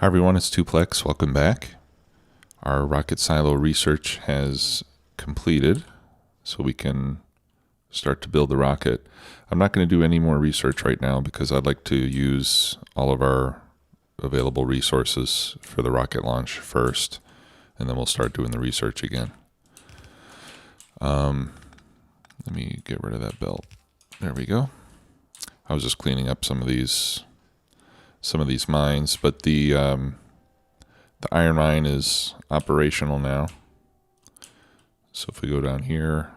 Hi everyone, it's Tuplex. Welcome back. Our rocket silo research has completed, so we can start to build the rocket. I'm not going to do any more research right now because I'd like to use all of our available resources for the rocket launch first, and then we'll start doing the research again. Let me get rid of that belt. There we go. I was just cleaning up some of these mines, but the iron mine is operational now. So if we go down here,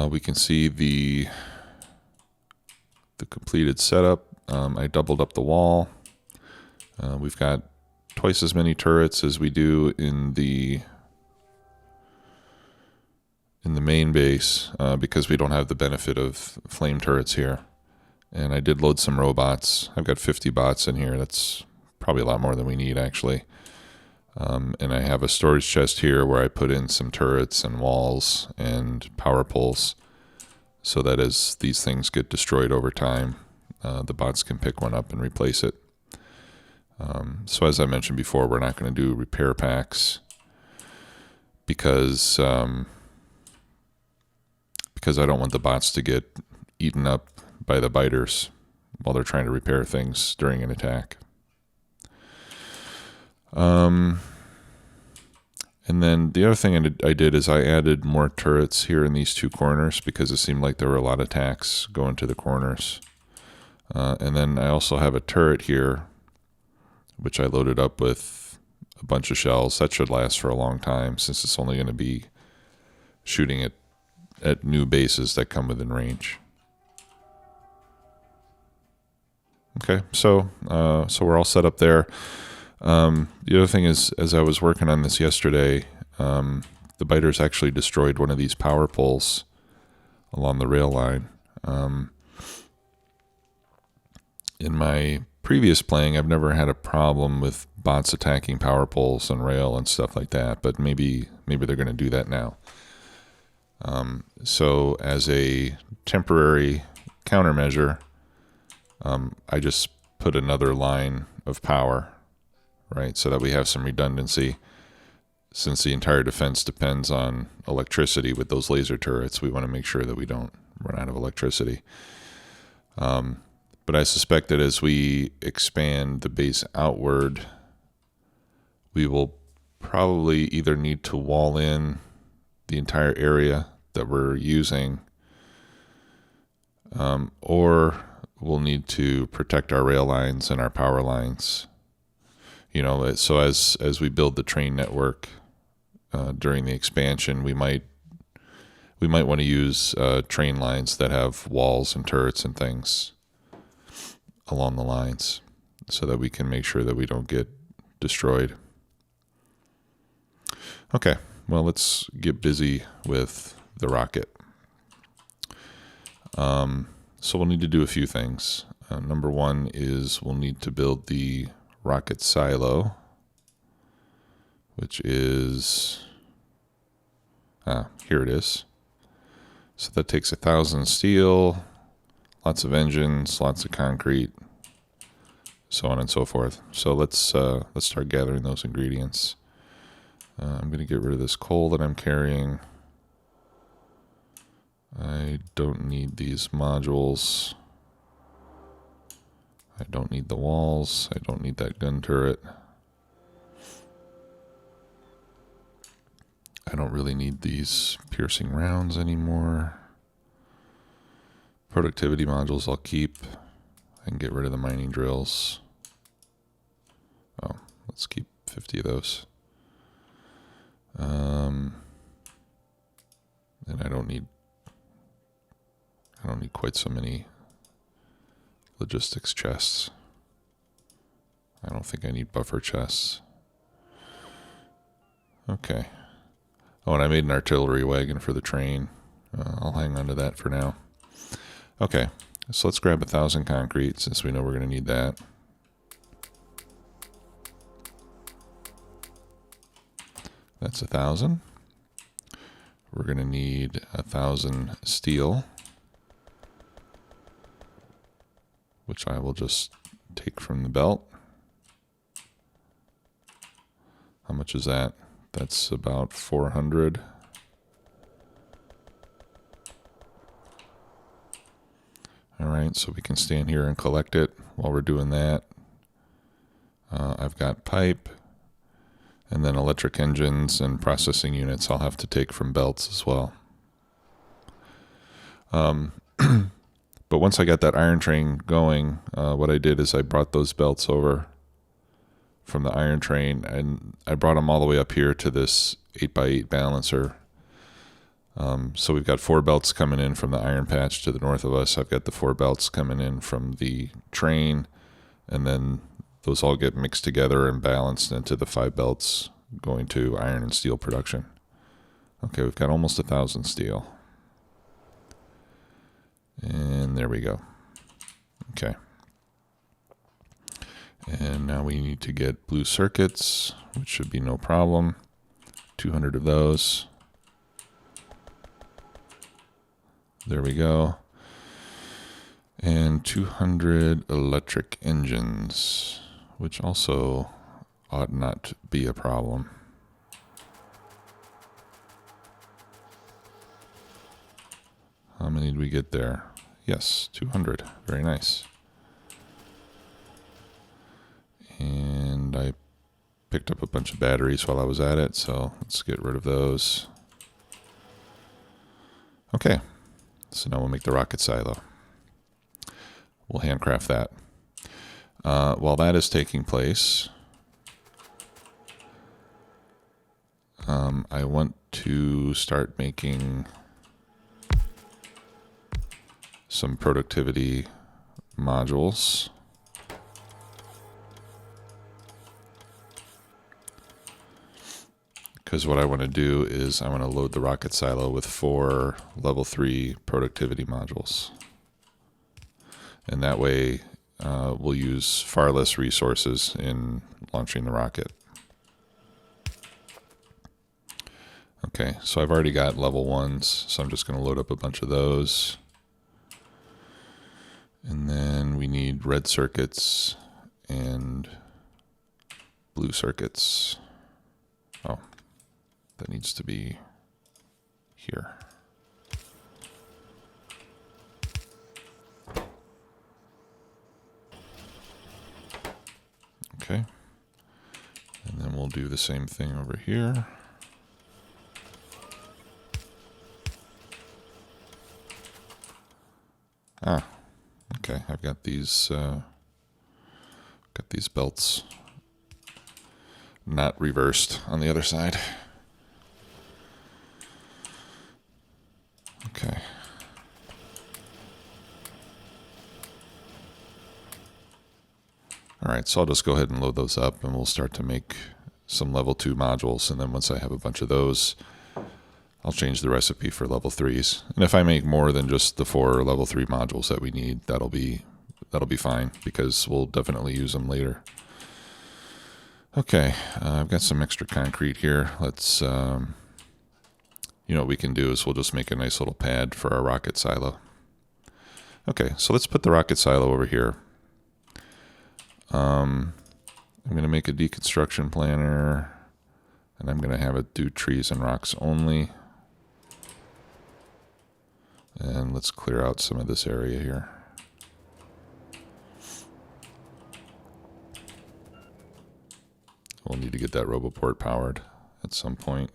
we can see the completed setup. I doubled up the wall. We've got twice as many turrets as we do in the main base because we don't have the benefit of flame turrets here. And I did load some robots. I've got 50 bots in here. That's probably a lot more than we need, actually. And I have a storage chest here where I put in some turrets and walls and power poles so that as these things get destroyed over time, the bots can pick one up and replace it. So as I mentioned before, we're not going to do repair packs because I don't want the bots to get eaten up by the biters while they're trying to repair things during an attack. And then the other thing I did is I added more turrets here in these two corners because it seemed like there were a lot of attacks going to the corners. And then I also have a turret here, which I loaded up with a bunch of shells. That should last for a long time since it's only going to be shooting at new bases that come within range. Okay, so we're all set up there. The other thing is, as I was working on this yesterday, the biters actually destroyed one of these power poles along the rail line. In my previous playing, I've never had a problem with bots attacking power poles and rail and stuff like that, but maybe they're going to do that now. So as a temporary countermeasure, I just put another line of power, right, so that we have some redundancy. Since the entire defense depends on electricity with those laser turrets, we want to make sure that we don't run out of electricity. But I suspect that as we expand the base outward, we will probably either need to wall in the entire area that we're using, or we'll need to protect our rail lines and our power lines. You know, so as we build the train network during the expansion, we might want to use train lines that have walls and turrets and things along the lines so that we can make sure that we don't get destroyed. Okay, well, let's get busy with the rocket. So we'll need to do a few things. Number one is we'll need to build the rocket silo, which is, here it is. So that takes 1,000 steel, lots of engines, lots of concrete, so on and so forth. So let's start gathering those ingredients. I'm going to get rid of this coal that I'm carrying. I don't need these modules. I don't need the walls. I don't need that gun turret. I don't really need these piercing rounds anymore. Productivity modules I'll keep. I can get rid of the mining drills. Oh, let's keep 50 of those. And I don't need quite so many logistics chests. I don't think I need buffer chests. Okay. Oh, and I made an artillery wagon for the train. I'll hang on to that for now. Okay, so let's grab 1,000 concrete since we know we're going to need that. That's 1,000. We're going to need 1,000 steel, which I will just take from the belt. How much is that? That's about 400. All right, so we can stand here and collect it while we're doing that. I've got pipe, and then electric engines and processing units I'll have to take from belts as well. But once I got that iron train going, what I did is I brought those belts over from the iron train, and I brought them all the way up here to this 8x8 balancer. So we've got 4 belts coming in from the iron patch to the north of us. I've got the 4 belts coming in from the train, and then those all get mixed together and balanced into the 5 belts going to iron and steel production. Okay, we've got almost 1,000 steel. And there we go. Okay. And now we need to get blue circuits, which should be no problem. 200 of those. There we go. And 200 electric engines, which also ought not to be a problem. How many did we get there? Yes, 200. Very nice. And I picked up a bunch of batteries while I was at it, so let's get rid of those. Okay, so now we'll make the rocket silo. We'll handcraft that. While that is taking place, I want to start making some productivity modules. Because what I want to do is I want to load the rocket silo with 4 level 3 productivity modules. And that way we'll use far less resources in launching the rocket. Okay, so I've already got level 1s, so I'm just going to load up a bunch of those. And then we need red circuits and blue circuits. Oh, that needs to be here. Okay. And then we'll do the same thing over here. Ah, okay. I've got these belts not reversed on the other side. Okay. All right, so I'll just go ahead and load those up, and we'll start to make some level 2 modules, and then once I have a bunch of those, I'll change the recipe for level 3s. And if I make more than just the 4 level 3 modules that we need, that'll be fine, because we'll definitely use them later. Okay, I've got some extra concrete here. Let's, what we can do is we'll just make a nice little pad for our rocket silo. Okay, so let's put the rocket silo over here. I'm going to make a deconstruction planner, and I'm going to have it do trees and rocks only. And let's clear out some of this area here. We'll need to get that RoboPort powered at some point.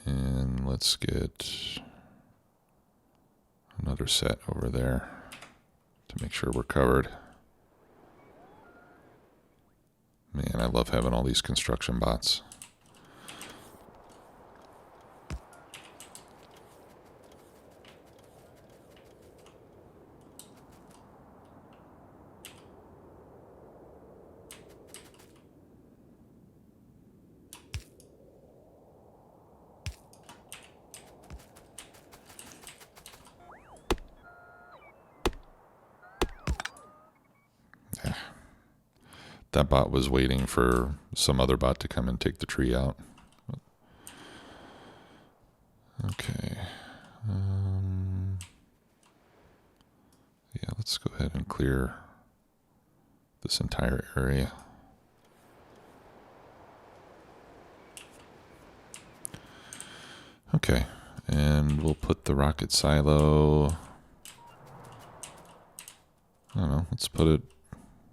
And let's get another set over there to make sure we're covered. Man, I love having all these construction bots. That bot was waiting for some other bot to come and take the tree out. Okay. Yeah, let's go ahead and clear this entire area. Okay, and we'll put the rocket silo, I don't know, let's put it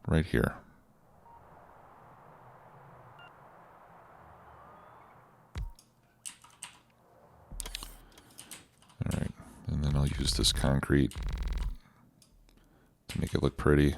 right here. All right, and then I'll use this concrete to make it look pretty.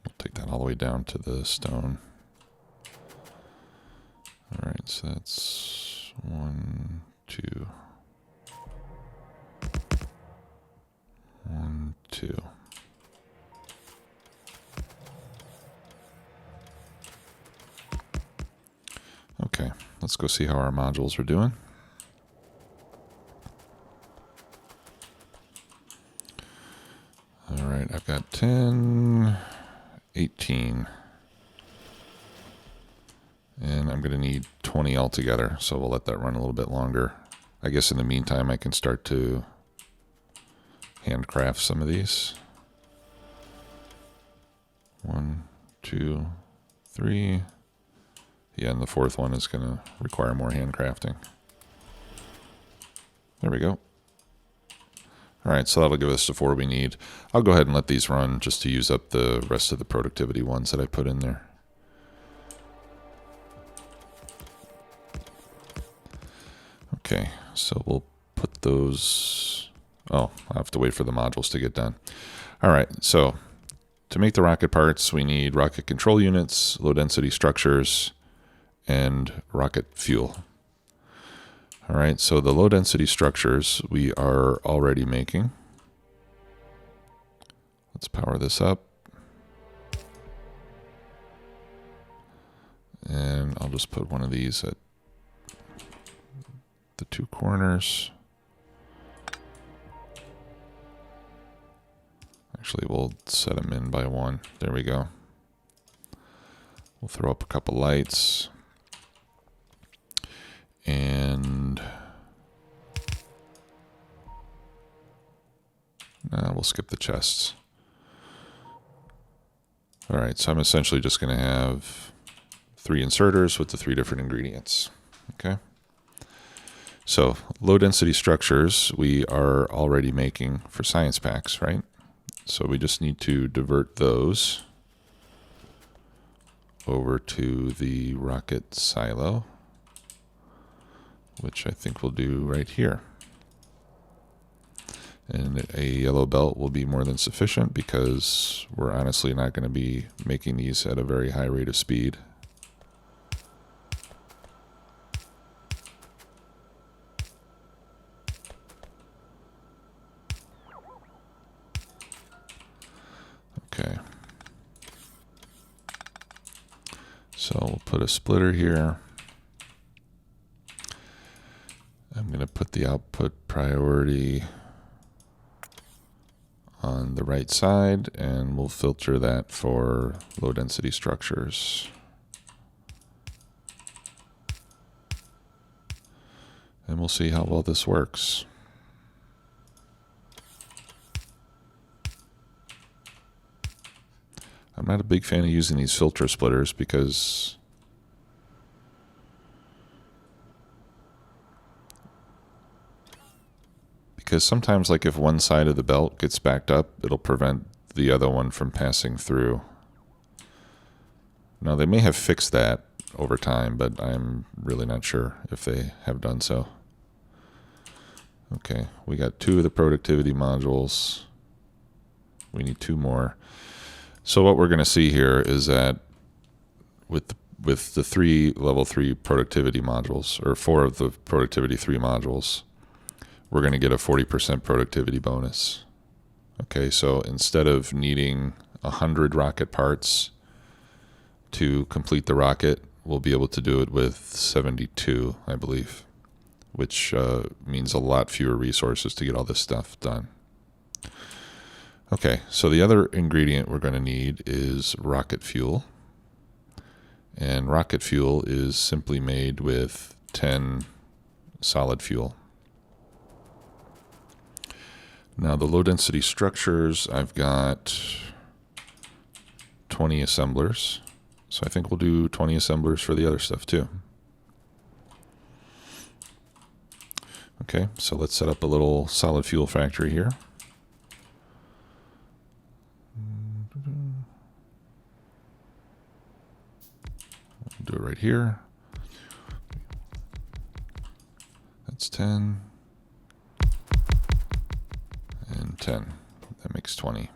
We'll take that all the way down to the stone. All right, so that's 1, 2. 1, 2. Okay, let's go see how our modules are doing. All right, I've got 10, 18. And I'm going to need 20 altogether, so we'll let that run a little bit longer. I guess in the meantime, I can start to handcraft some of these. 1, 2, 3. Yeah, and the fourth one is going to require more handcrafting. There we go. All right, so that'll give us the 4 we need. I'll go ahead and let these run just to use up the rest of the productivity ones that I put in there. Okay, so we'll put those... Oh, I'll have to wait for the modules to get done. All right, so to make the rocket parts, we need rocket control units, low-density structures, and rocket fuel. All right, so the low-density structures we are already making. Let's power this up. And I'll just put one of these at the 2 corners. Actually, we'll set them in by 1. There we go. We'll throw up a couple lights. And we'll skip the chests. All right, so I'm essentially just going to have 3 inserters with the 3 different ingredients. Okay. So low density structures we are already making for science packs, right? So we just need to divert those over to the rocket silo, which I think we'll do right here. And a yellow belt will be more than sufficient because we're honestly not going to be making these at a very high rate of speed. Okay. So we'll put a splitter here. I'm going to put the output priority on the right side, and we'll filter that for low density structures. And we'll see how well this works. I'm not a big fan of using these filter splitters because sometimes, like if one side of the belt gets backed up, it'll prevent the other one from passing through. Now, they may have fixed that over time, but I'm really not sure if they have done so. Okay, we got 2 of the productivity modules. We need 2 more. So what we're going to see here is that with the 3 level 3 productivity modules, or 4 of the productivity 3 modules, we're going to get a 40% productivity bonus. Okay, so instead of needing 100 rocket parts to complete the rocket, we'll be able to do it with 72, I believe, which means a lot fewer resources to get all this stuff done. Okay, so the other ingredient we're going to need is rocket fuel. And rocket fuel is simply made with 10 solid fuel. Now the low density structures, I've got 20 assemblers. So I think we'll do 20 assemblers for the other stuff too. Okay, so let's set up a little solid fuel factory here. Do it right here. That's 10. And 10. That makes 20.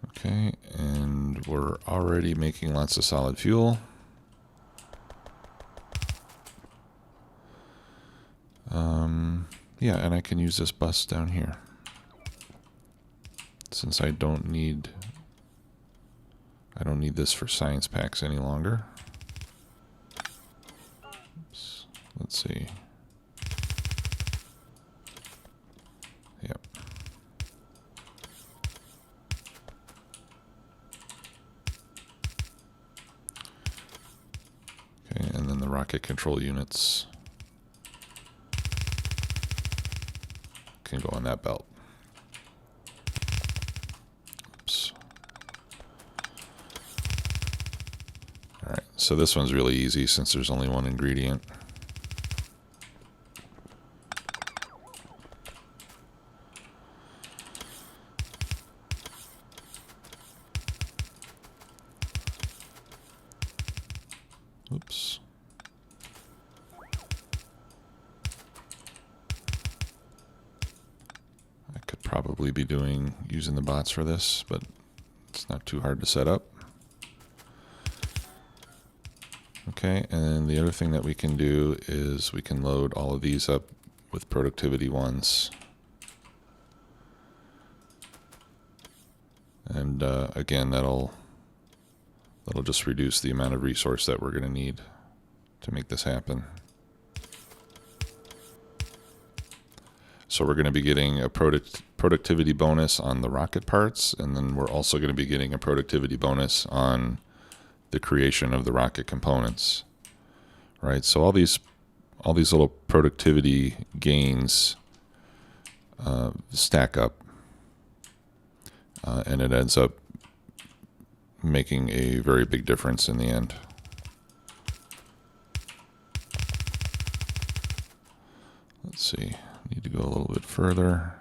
Okay, and we're already making lots of solid fuel. Yeah, and I can use this bus down here. Since I don't need this for science packs any longer. Oops. Let's see. Yep. Okay, and then the rocket control units can go on that belt. Oops. All right, so this one's really easy since there's only one ingredient. Oops. I could probably be using the bots for this, but it's not too hard to set up. Okay, and then the other thing that we can do is we can load all of these up with productivity ones. And again, that'll just reduce the amount of resource that we're going to need to make this happen. So we're going to be getting a productivity bonus on the rocket parts, and then we're also going to be getting a productivity bonus on the creation of the rocket components. Right? So all these little productivity gains stack up, and it ends up making a very big difference in the end. Let's see, need to go a little bit further.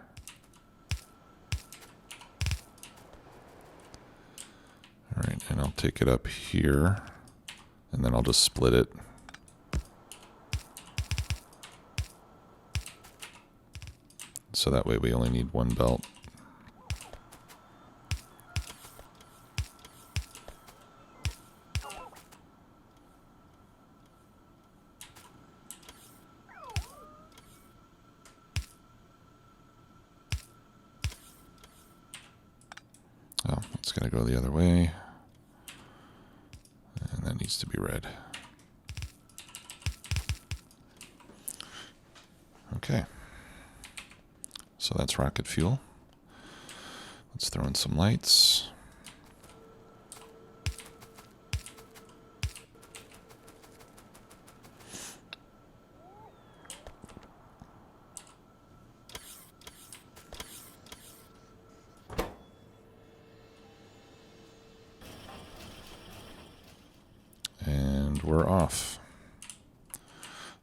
All right, and I'll take it up here, and then I'll just split it. So that way we only need one belt. Oh, it's going to go the other way. And that needs to be red. Okay. So that's rocket fuel. Let's throw in some lights. And we're off.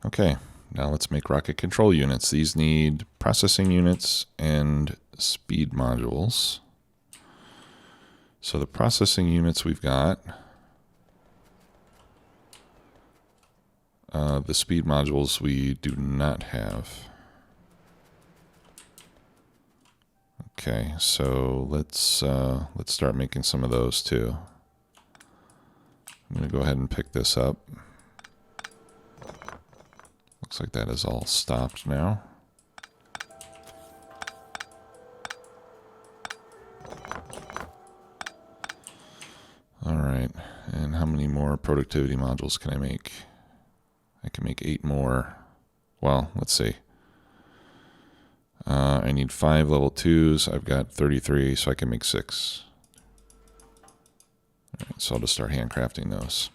Okay, now let's make rocket control units. These need processing units and speed modules. So the processing units we've got. The speed modules we do not have. Okay, so let's start making some of those too. I'm going to go ahead and pick this up. Looks like that is all stopped now. All right, and how many more productivity modules can I make? I can make 8 more. Well, let's see. I need 5 level 2s. I've got 33, so I can make 6. Right, so I'll just start handcrafting those.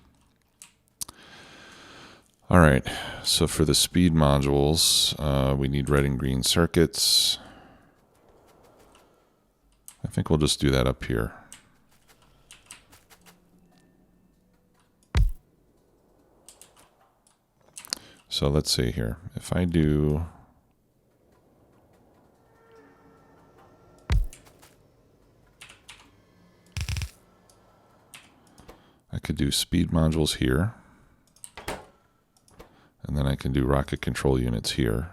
All right, so for the speed modules, we need red and green circuits. I think we'll just do that up here. So let's see here. If I do... I could do speed modules here. And then I can do rocket control units here.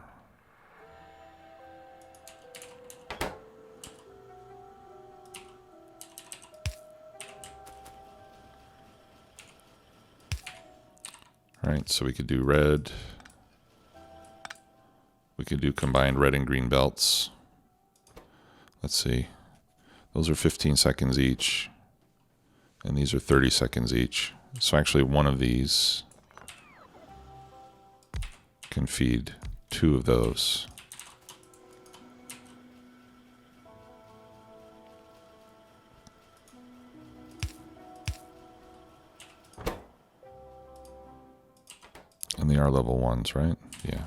All right, so we could do red. We could do combined red and green belts. Let's see. Those are 15 seconds each. And these are 30 seconds each. So actually one of these can feed 2 of those. And they are level 1s, right? Yeah.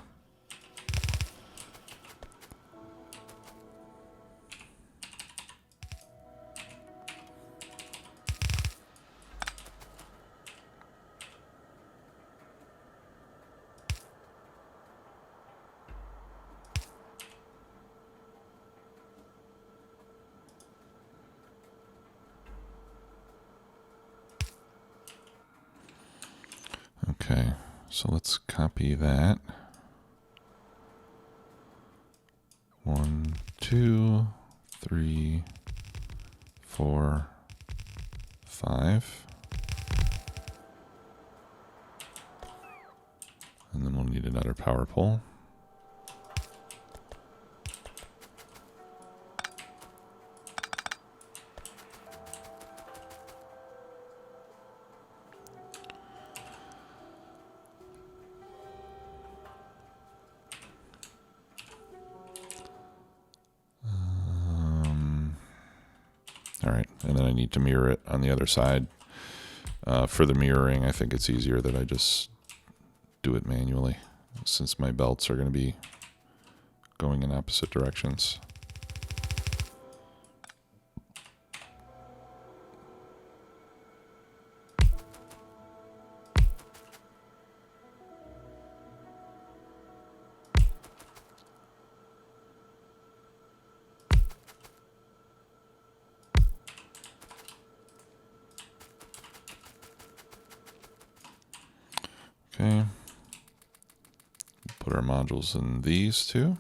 Okay, so let's copy that. 1, 2, 3, 4, 5. And then we'll need another power pole. All right, and then I need to mirror it on the other side. For the mirroring, I think it's easier that I just do it manually, since my belts are going to be going in opposite directions. Okay, put our modules in these two.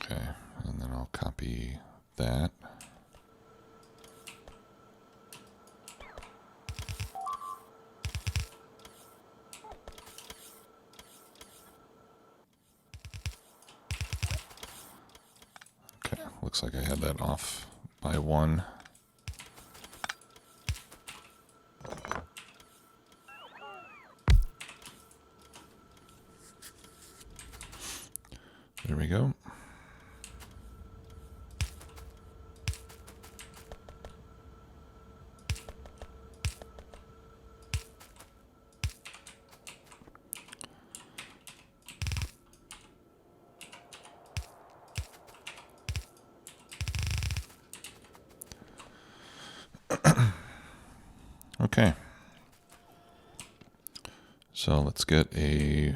Okay, and then I'll copy that. Okay, looks like I had that off by 1. There we go. Okay. So let's get a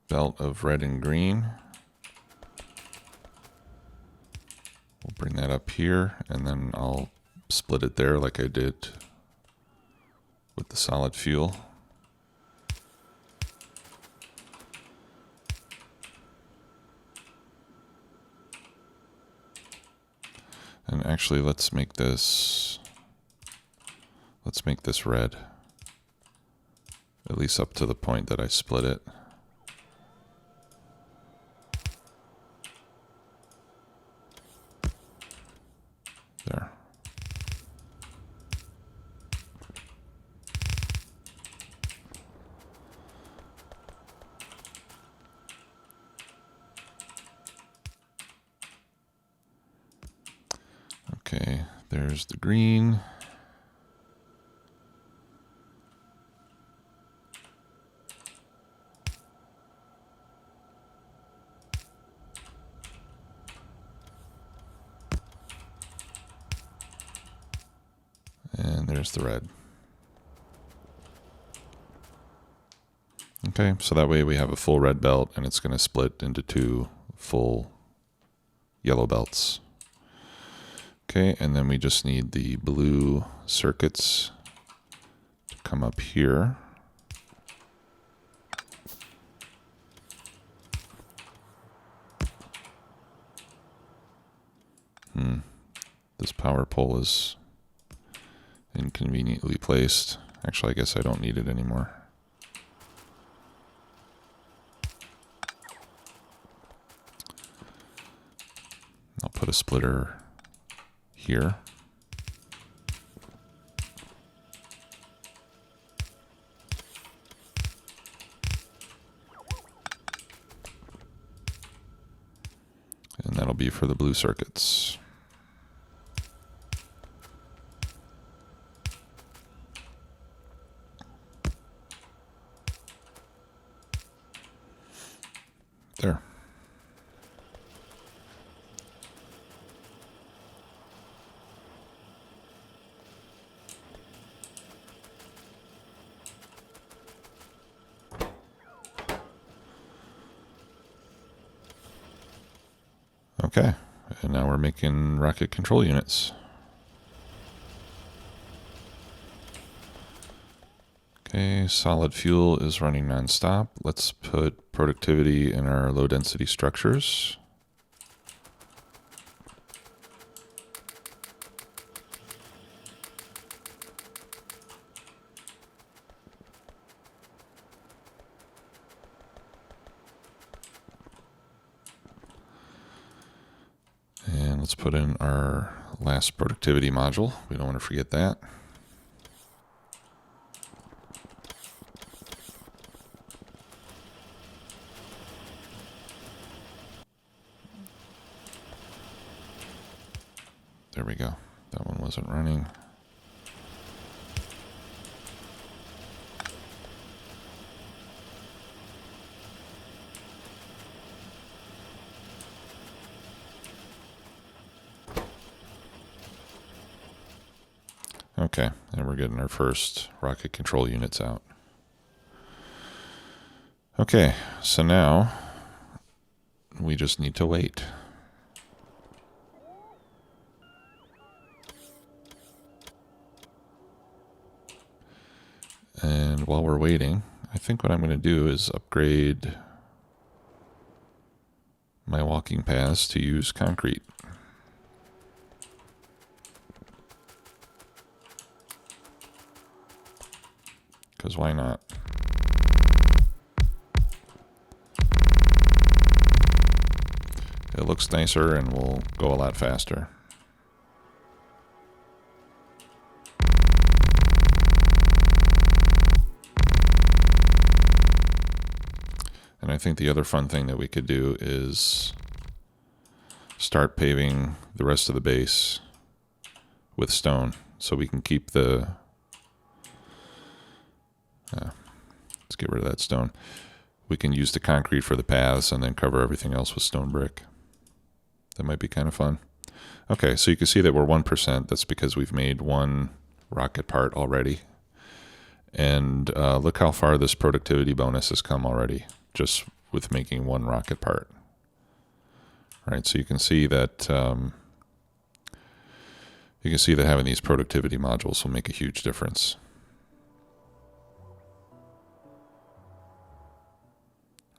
belt of red and green. We'll bring that up here, and then I'll split it there like I did with the solid fuel. And actually, let's make this red. at least up to the point that I split it. There. Okay, there's the green. And there's the red. Okay, so that way we have a full red belt and it's going to split into 2 full yellow belts. Okay, and then we just need the blue circuits to come up here. This power pole is inconveniently placed. Actually, I guess I don't need it anymore. I'll put a splitter here. And that'll be for the blue circuits. There. Okay, and now we're making rocket control units. Okay, solid fuel is running nonstop. Let's put productivity in our low density structures. And let's put in our last productivity module. We don't want to forget that. There we go. That one wasn't running. Okay, and we're getting our first rocket control units out. Okay, so now we just need to wait. And while we're waiting, I think what I'm going to do is upgrade my walking paths to use concrete. Because why not? It looks nicer and will go a lot faster. And I think the other fun thing that we could do is start paving the rest of the base with stone, so we can keep the... let's get rid of that stone. We can use the concrete for the paths and then cover everything else with stone brick. That might be kind of fun. Okay, so you can see that we're 1%. That's because we've made one rocket part already. And look how far this productivity bonus has come already, just with making one rocket part. All right, so you can see that having these productivity modules will make a huge difference.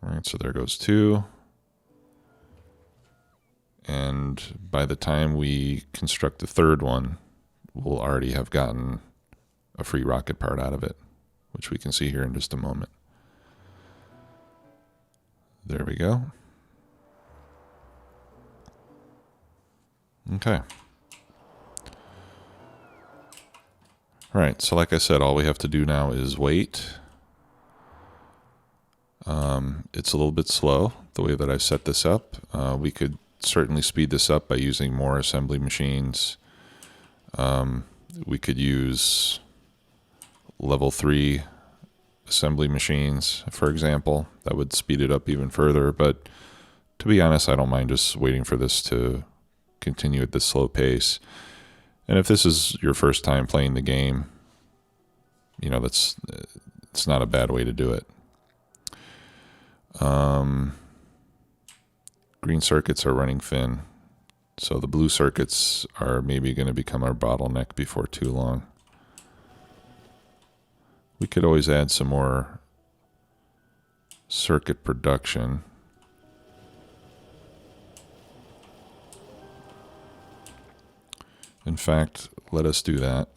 All right, so there goes 2. And by the time we construct the 3rd one, we'll already have gotten a free rocket part out of it, which we can see here in just a moment. There we go. Okay. All right, so like I said, all we have to do now is wait. It's a little bit slow, the way that I set this up. We could certainly speed this up by using more assembly machines. We could use level 3 assembly machines, for example. That would speed it up even further, but to be honest, I don't mind just waiting for this to continue at this slow pace. And if this is your first time playing the game, you know, it's not a bad way to do it. Green circuits are running thin, so the blue circuits are maybe going to become our bottleneck before too long. We could always add some more circuit production. In fact, let us do that.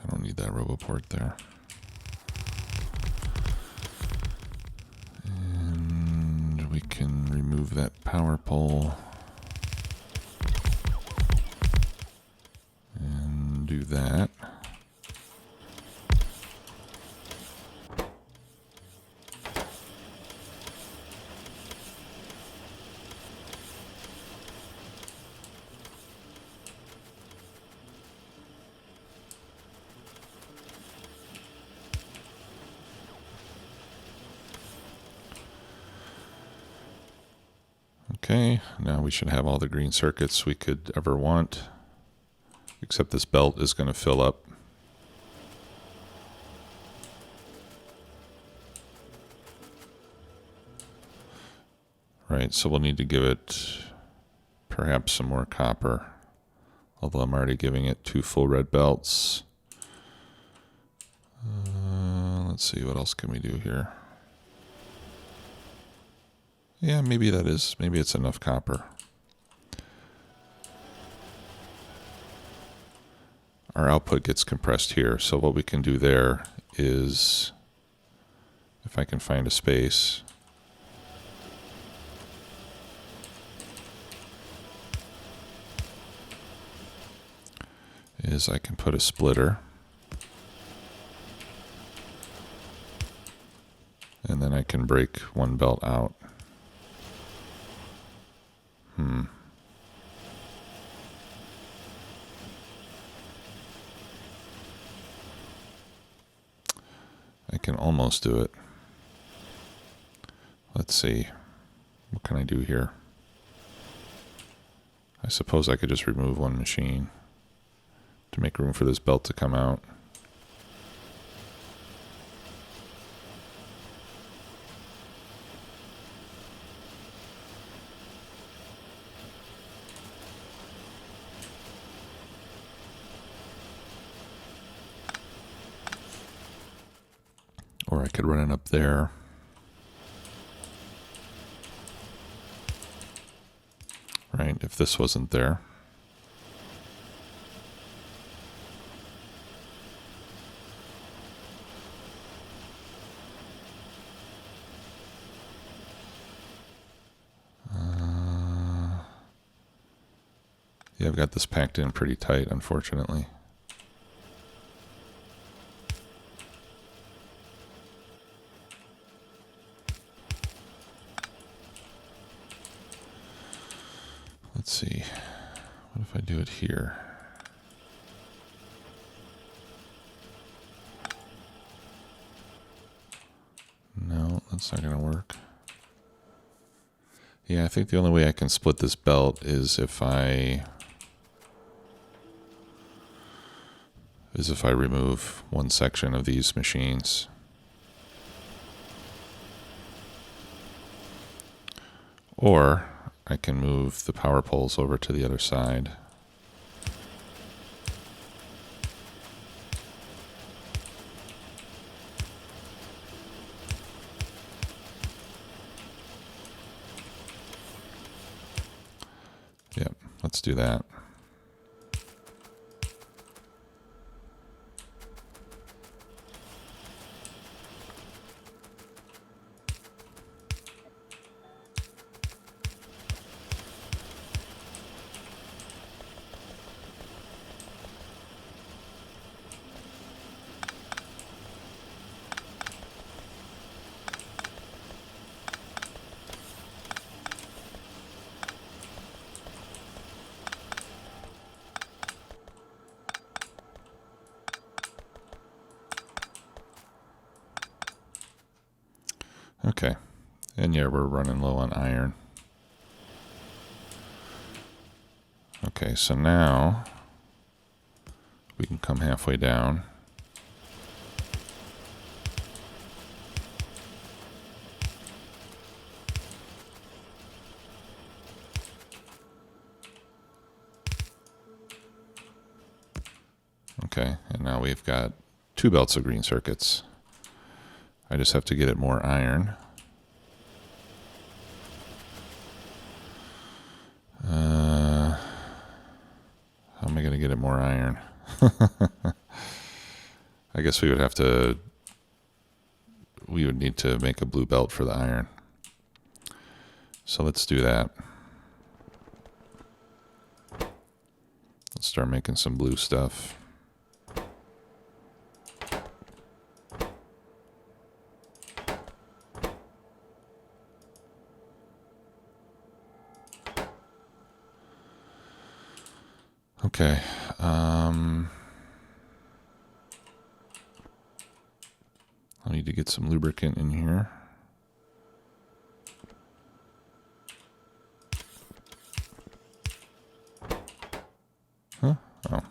I don't need that RoboPort there. And we can remove that power pole. And do that. Okay, now we should have all the green circuits we could ever want, except this belt is going to fill up. Right, so we'll need to give it perhaps some more copper, although I'm already giving it 2 full red belts. Let's see, what else can we do here? Yeah, maybe it's enough copper. Our output gets compressed here, so what we can do there is, if I can find a space, is I can put a splitter, and then I can break one belt out. I can almost do it. Let's see. What can I do here? I suppose I could just remove one machine to make room for this belt to come out. Or I could run it up there. Right, if this wasn't there. Yeah, I've got this packed in pretty tight, unfortunately. Let's see. What if I do it here? No, that's not going to work. Yeah, I think the only way I can split this belt is if I remove one section of these machines. Or I can move the power poles over to the other side. Yep, let's do that. Okay, and yeah, we're running low on iron. Okay, so now we can come halfway down. Okay, and now we've got 2 belts of green circuits. I just have to get it more iron. How am I going to get it more iron? I guess we would need to make a blue belt for the iron. So let's do that. Let's start making some blue stuff. Okay. I need to get some lubricant in here. Huh? Oh.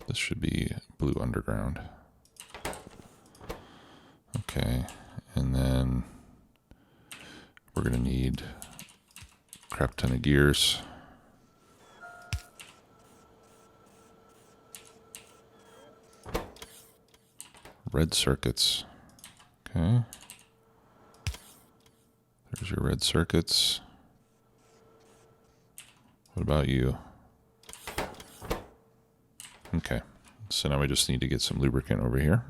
This should be blue underground. Okay. And then we're going to need a crap ton of gears. Red circuits. Okay. There's your red circuits. What about you? Okay. So now we just need to get some lubricant over here,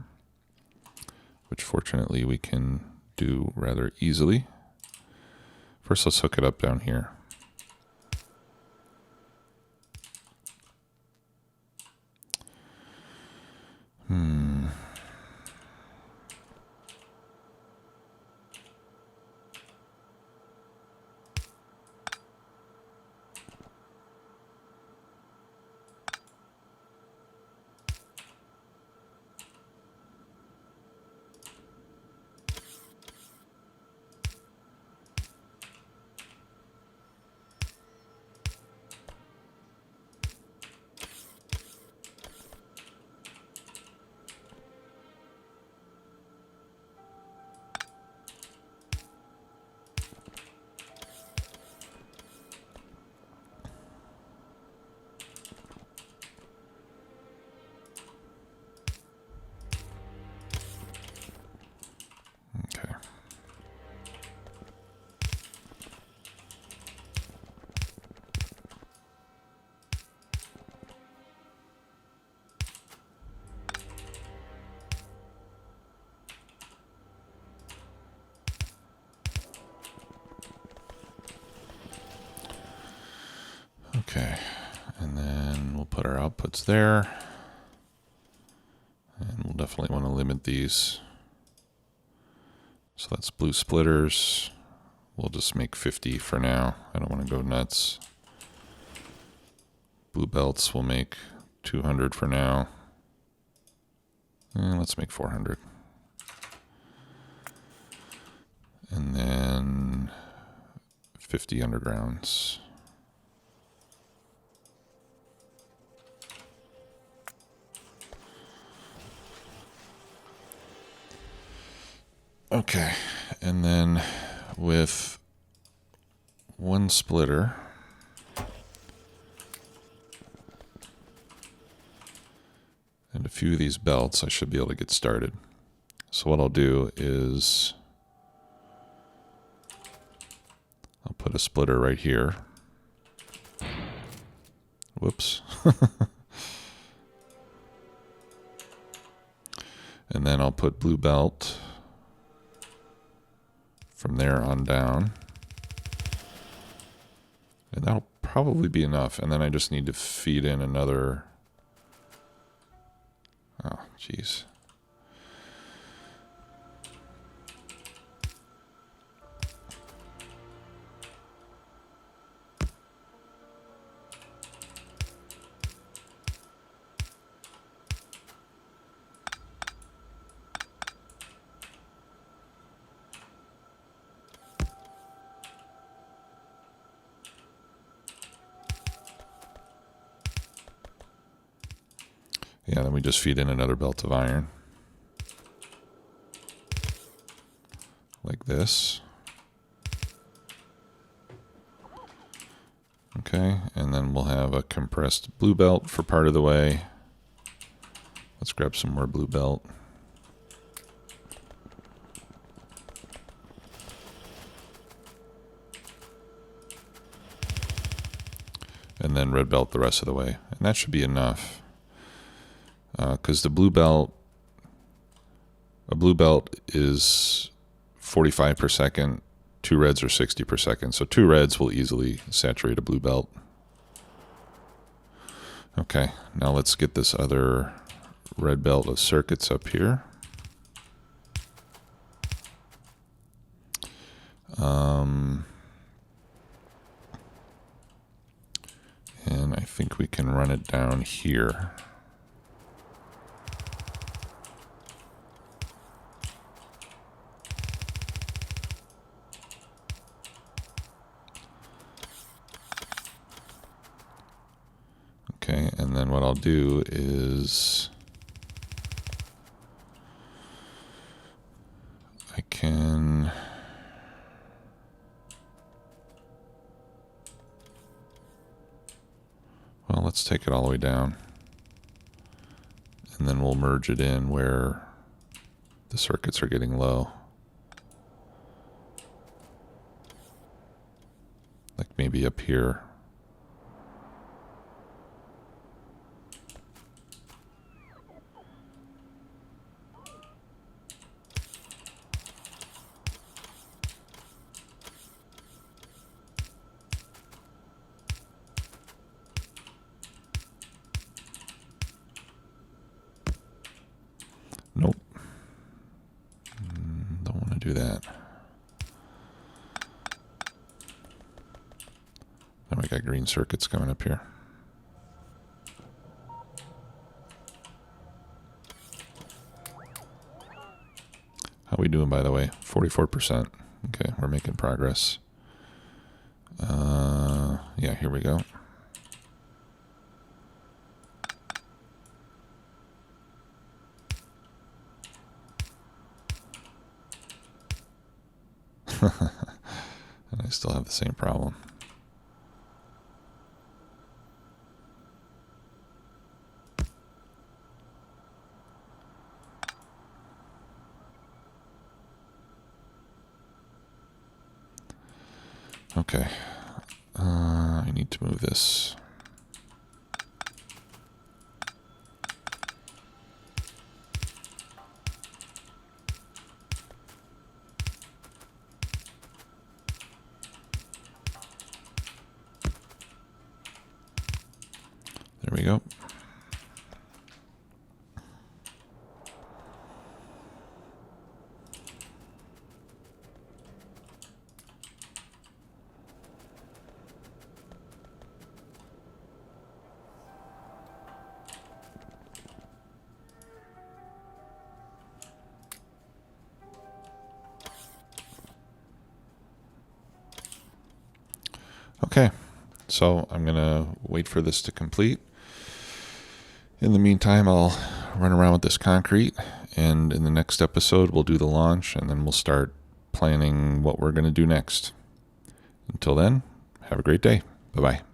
which fortunately we can do rather easily. First, let's hook it up down here. Okay. Okay, and then we'll put our outputs there. And we'll definitely want to limit these. So that's blue splitters. We'll just make 50 for now. I don't want to go nuts. Blue belts, we'll make 200 for now. And let's make 400. And then 50 undergrounds. Okay, and then with one splitter. And a few of these belts, I should be able to get started. So what I'll do is I'll put a splitter right here. Whoops. And then I'll put blue belt from there on down. And that'll probably be enough. And then I just need to feed in another. Oh, geez. Yeah, then we just feed in another belt of iron. Like this. Okay, and then we'll have a compressed blue belt for part of the way. Let's grab some more blue belt. And then red belt the rest of the way. And that should be enough. Because a blue belt is 45 per second, 2 reds are 60 per second. So 2 reds will easily saturate a blue belt. Okay, now let's get this other red belt of circuits up here. And I think we can run it down here. Okay, and then what I'll do is I can let's take it all the way down. And then we'll merge it in where the circuits are getting low. Like maybe up here. Nope. Don't want to do that. Now we got green circuits coming up here. How we doing, by the way? 44%. Okay, we're making progress. Yeah, here we go. And I still have the same problem. Okay. I need to move this. There we go. Okay, so I'm going to wait for this to complete. In the meantime, I'll run around with this concrete, and in the next episode, we'll do the launch, and then we'll start planning what we're going to do next. Until then, Have a great day. Bye-bye.